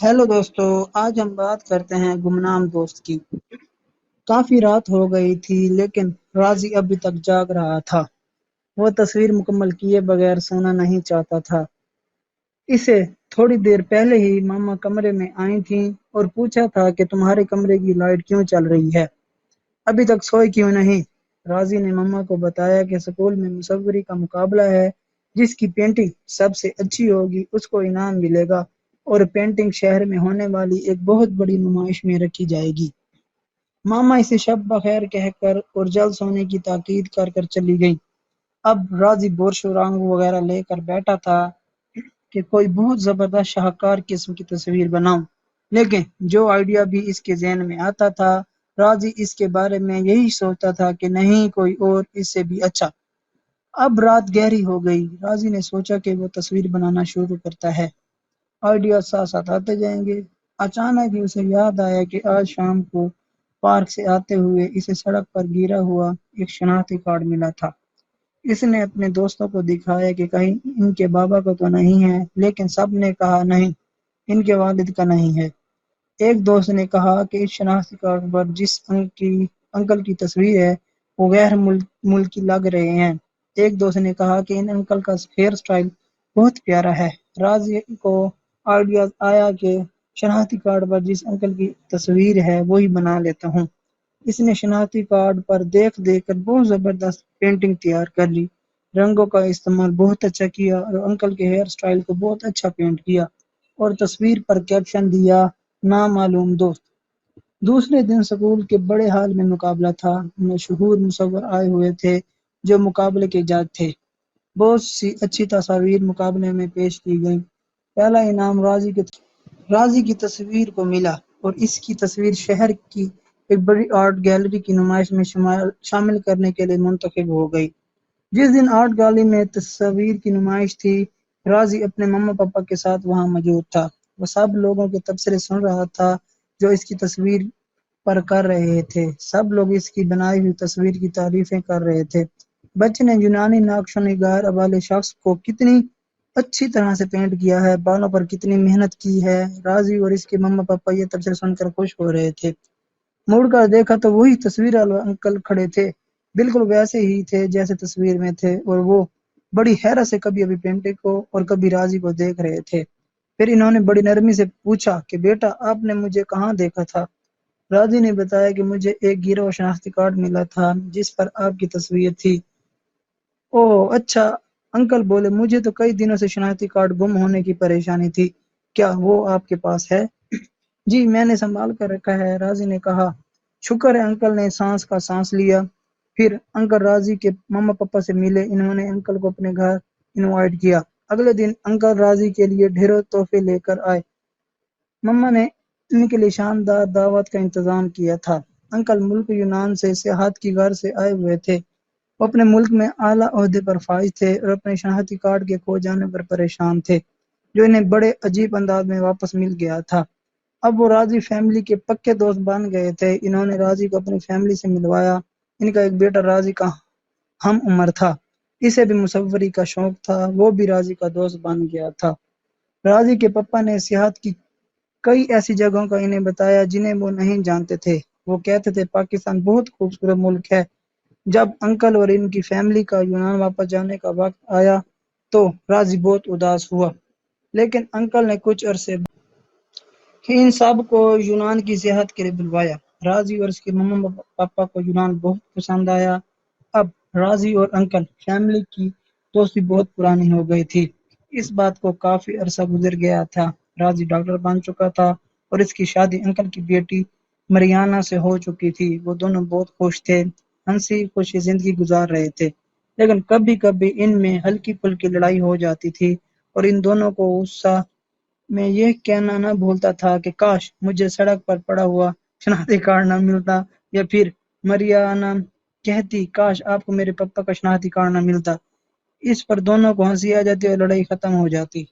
Hello दोस्तों। आज हम बात करते हैं गुमनाम दोस्त की। काफी रात हो गई थी लेकिन राजी अभी तक जाग रहा था। वो तस्वीर मुकम्मल किए बगैर सोना नहीं चाहता था। इसे थोड़ी देर पहले ही मामा कमरे में आई थी और पूछा था कि तुम्हारे कमरे की लाइट क्यों चल रही है, अभी तक सोए क्यों नहीं। राजी ने मम्मा को बताया कि स्कूल में मुसव्वरी का मुकाबला है, जिसकी पेंटिंग सबसे अच्छी होगी उसको इनाम मिलेगा और पेंटिंग शहर में होने वाली एक बहुत बड़ी नुमाइश में रखी जाएगी। मामा इसे शब बखैर कहकर और जल्द सोने की ताकीद कर कर चली गई। अब राजी बोरशुरांग वगैरह लेकर बैठा था कि कोई बहुत जबरदस्त शाहकार किस्म की तस्वीर बनाऊं, लेकिन जो आइडिया भी इसके जहन में आता था, राजी इसके बारे में यही सोचता था कि नहीं कोई और इससे भी अच्छा। अब रात गहरी हो गई। राजी ने सोचा कि वो तस्वीर बनाना शुरू करता है। आइडिया साथ साथ आते जाएंगे। अचानक ही उसे याद आया कि आज शाम को पार्क से आते हुए इसे सड़क पर गिरा हुआ एक शनाख्ती कार्ड मिला था। इसने अपने दोस्तों को दिखाया कि कहीं इनके बाबा का तो नहीं है, लेकिन सब ने कहा नहीं, इनके वालिद का नहीं है। एक दोस्त ने कहा कि इस शनाख्ती कार्ड पर जिस अंकल की तस्वीर है वो गैर मुल्की लग रहे हैं। एक दोस्त ने कहा कि इन अंकल का हेयर स्टाइल बहुत प्यारा है। राजी को आइडिया आया कि शनाख्ती कार्ड पर जिस अंकल की तस्वीर है वो ही बना लेता हूँ। इसने शनाख्ती कार्ड पर देख देख कर बहुत जबरदस्त पेंटिंग तैयार कर ली। रंगों का इस्तेमाल बहुत अच्छा किया और अंकल के हेयर स्टाइल को बहुत अच्छा पेंट किया और तस्वीर पर कैप्शन दिया, नामालूम दोस्त। दूसरे दिन स्कूल के बड़े हॉल में मुकाबला था। मशहूर मुसव्वर आए हुए थे जो मुकाबले के जज थे। बहुत सी अच्छी तस्वीर मुकाबले में पेश की गई। पहला इनाम राजी की तस्वीर को मिला और इसकी तस्वीर शहर की एक बड़ी आर्ट गैलरी की नुमाइश में शामिल करने के लिए मुंतखब हो गई। जिस दिन आर्ट गैलरी में तस्वीर की नुमाइश थी, राजी अपने मम्मा पापा के साथ वहां मौजूद था। वो सब लोगों के तबसरे सुन रहा था जो इसकी तस्वीर पर कर रहे थे। सब लोग इसकी बनाई हुई तस्वीर की तारीफें कर रहे थे। बच्चे ने यूनानी नक्श निगार वाले शख्स को कितनी अच्छी तरह से पेंट किया है, बालों पर कितनी मेहनत की है। राजी और इसके मम्मा पापा ये तबसरे सुनकर खुश हो रहे थे। मुड़कर देखा तो वही तस्वीर वाले अंकल खड़े थे। बिल्कुल वैसे ही थे जैसे तस्वीर में थे और वो बड़ी हैरत से कभी अभी पेंटिंग को और कभी राजी को देख रहे थे। फिर इन्होंने बड़ी नरमी से पूछा कि बेटा आपने मुझे कहाँ देखा था। राजी ने बताया कि मुझे एक गिरा हुआ शनाख्ती कार्ड मिला था जिस पर आपकी तस्वीर थी। ओह अच्छा। अंकल बोले, मुझे तो कई दिनों से शनाख्ती कार्ड गुम होने की परेशानी थी, क्या वो आपके पास है? जी मैंने संभाल कर रखा है, राजी ने कहा। शुक्र है। अंकल ने सांस का सांस लिया। फिर अंकल राजी के मम्मा पापा से मिले। इन्होंने अंकल को अपने घर इनवाइट किया। अगले दिन अंकल राजी के लिए ढेरों तोहफे लेकर आए। मम्मा ने इनके लिए शानदार दावत का इंतजाम किया था। अंकल मुल्क यूनान से सियाहत की गर्ज से आए हुए थे। वो अपने मुल्क में आला ओहदे पर फाइज थे और अपने शनाख्ती कार्ड के खो जाने पर परेशान थे, जो इन्हें बड़े अजीब अंदाज में वापस मिल गया था। अब वो राजी फैमिली के पक्के दोस्त बन गए थे। इन्होंने राजी को अपनी फैमिली से मिलवाया। इनका एक बेटा राजी का हम उम्र था। इसे भी मुसव्वरी का शौक था। वो भी राजी का दोस्त बन गया था। राजी के पापा ने सियाहत की कई ऐसी जगहों का इन्हें बताया जिन्हें वो नहीं जानते थे। वो कहते थे पाकिस्तान बहुत खूबसूरत मुल्क है। जब अंकल और इनकी फैमिली का यूनान वापस जाने का वक्त आया तो राजी बहुत उदास हुआ, लेकिन अंकल ने कुछ अरसे इन सब को यूनान की सियाहत के लिए बुलवाया। राजी और उसके मम्मा पापा को यूनान बहुत पसंद आया। अब राजी और अंकल फैमिली की दोस्ती बहुत पुरानी हो गई थी। इस बात को काफी अरसा गुजर गया था। राजी डॉक्टर बन चुका था और इसकी शादी अंकल की बेटी मरियाना से हो चुकी थी। वो दोनों बहुत खुश थे, हंसी खुशी जिंदगी गुजार रहे थे। लेकिन कभी कभी इनमें हल्की फुल्की लड़ाई हो जाती थी और इन दोनों को गुस्सा मैं ये कहना न भूलता था कि काश मुझे सड़क पर पड़ा हुआ शनाख्ती कार्ड न मिलता, या फिर मरियाना कहती काश आपको मेरे पापा का शनाख्ती कार्ड न मिलता। इस पर दोनों को हंसी आ जाती और लड़ाई खत्म हो जाती।